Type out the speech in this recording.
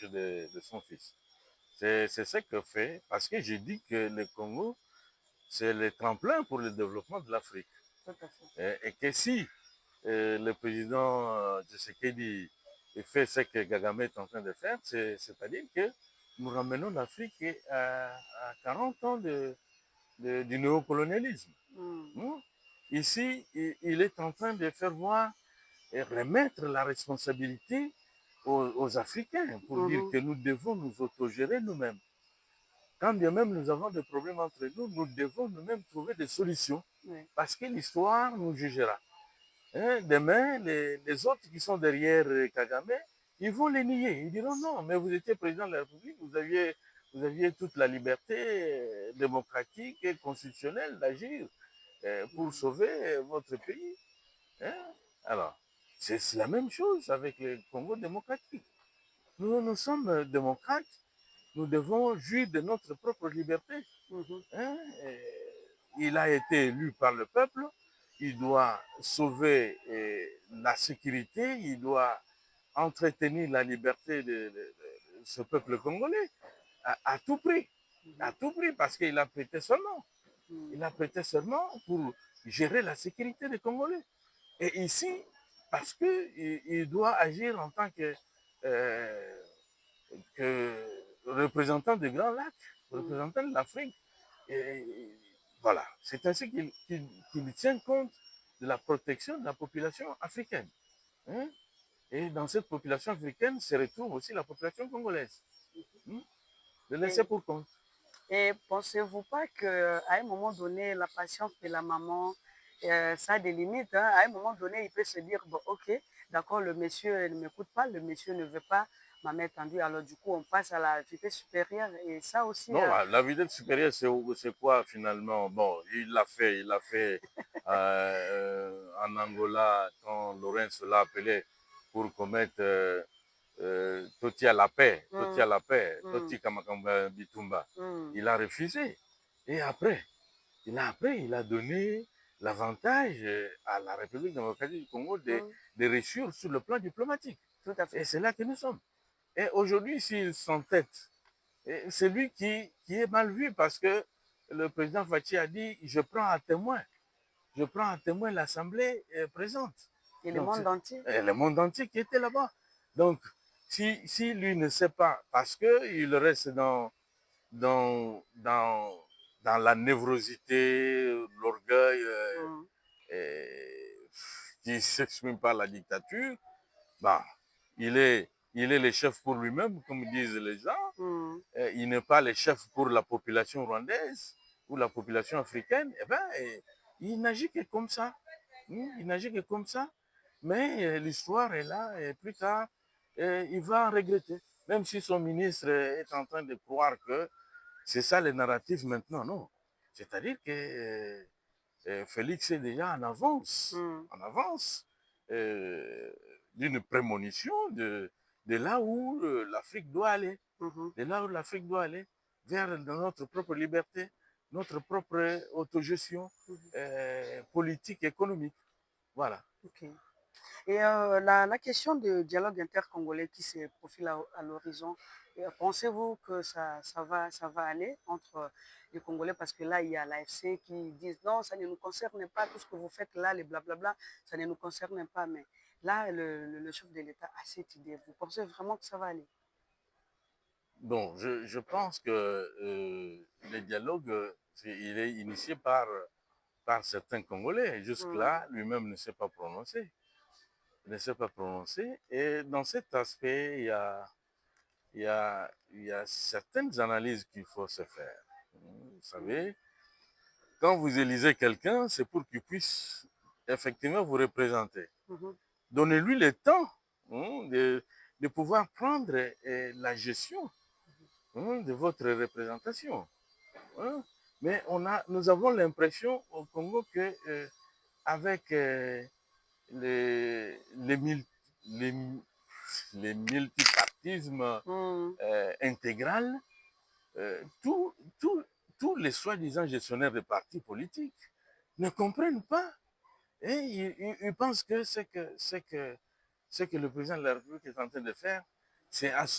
de son fils. C'est ce que fait, parce que j'ai dit que le Congo, c'est le tremplin pour le développement de l'Afrique. Tout à fait. Et que si le président Tshisekedi fait ce que Kagame est en train de faire, c'est-à-dire que nous ramenons l'Afrique à 40 ans du néocolonialisme. Hmm? Ici, il est en train de faire voir et remettre la responsabilité aux Africains pour dire que nous devons nous autogérer nous-mêmes. Quand bien même nous avons des problèmes entre nous, nous devons nous-mêmes trouver des solutions parce que l'histoire nous jugera. Hein? Demain, les autres qui sont derrière Kagame, ils vont les nier. Ils diront non, mais vous étiez président de la République, vous aviez toute la liberté démocratique et constitutionnelle d'agir pour sauver votre pays. Hein? Alors, c'est la même chose avec le Congo démocratique. Nous sommes démocrates, nous devons jouir de notre propre liberté. Hein? Il a été élu par le peuple, il doit sauver la sécurité, il doit entretenir la liberté de ce peuple congolais à tout prix. À tout prix, parce qu'il a prêté serment. Il a prêté serment pour gérer la sécurité des Congolais. Et ici, parce qu'il doit agir en tant que représentant des Grands Lacs, représentant de l'Afrique. Et voilà, c'est ainsi qu'il tient compte de la protection de la population africaine. Hein? Et dans cette population africaine se retrouve aussi la population congolaise. De laisser pour compte. Et pensez-vous pas qu'à un moment donné, la patience de la maman, ça a des limites. Hein? À un moment donné, il peut se dire, bon, ok, d'accord, le monsieur ne m'écoute pas, le monsieur ne veut pas ma main tendue. Alors du coup, on passe à la vitesse supérieure. Et ça aussi... Non, la vitesse supérieure, c'est quoi finalement? Bon, il l'a fait en Angola quand Lorenz l'a appelé pour commettre Toti à la paix, Toti Kamakamba Bitumba. Il a refusé. Et après, il a donné l'avantage à la République démocratique du Congo de réussir sur le plan diplomatique. Tout à fait. Et c'est là que nous sommes. Et aujourd'hui, s'il s'entête, c'est lui qui est mal vu parce que le président Fachi a dit je prends à témoin l'Assemblée présente. Et le Donc, monde entier. le monde entier qui était là-bas. Donc, si lui ne sait pas, parce qu'il reste dans la névrosité, l'orgueil, qui ne s'exprime pas la dictature, bah, il est le chef pour lui-même, comme disent les gens. Il n'est pas le chef pour la population rwandaise ou la population africaine. Eh ben, il n'agit que comme ça. Il n'agit que comme ça. Mais l'histoire est là et plus tard, il va regretter. Même si son ministre est en train de croire que c'est ça le narratif maintenant, non. C'est-à-dire que Félix est déjà en avance d'une prémonition de là où l'Afrique doit aller, de là où l'Afrique doit aller, vers notre propre liberté, notre propre autogestion politique, économique. Voilà. Okay. Et la question du dialogue intercongolais qui se profile à l'horizon, pensez-vous que ça va aller entre les Congolais? Parce que là, il y a l'AFC qui disent non, ça ne nous concerne pas, tout ce que vous faites là, les blablabla, ça ne nous concerne pas. Mais là, le chef de l'État a cette idée. Vous pensez vraiment que ça va aller? Bon, je pense que le dialogue, il est initié par certains Congolais. Jusque-là, lui-même ne s'est pas prononcé. Ne s'est pas prononcé. Et dans cet aspect, il y a certaines analyses qu'il faut se faire. Vous savez, quand vous élisez quelqu'un, c'est pour qu'il puisse effectivement vous représenter. Donnez-lui le temps de pouvoir prendre la gestion de votre représentation. Mais nous avons l'impression au Congo que avec les multipartismes intégral, tous les soi-disant gestionnaires de partis politiques ne comprennent pas. Et ils pensent que ce que le président de la République est en train de faire, c'est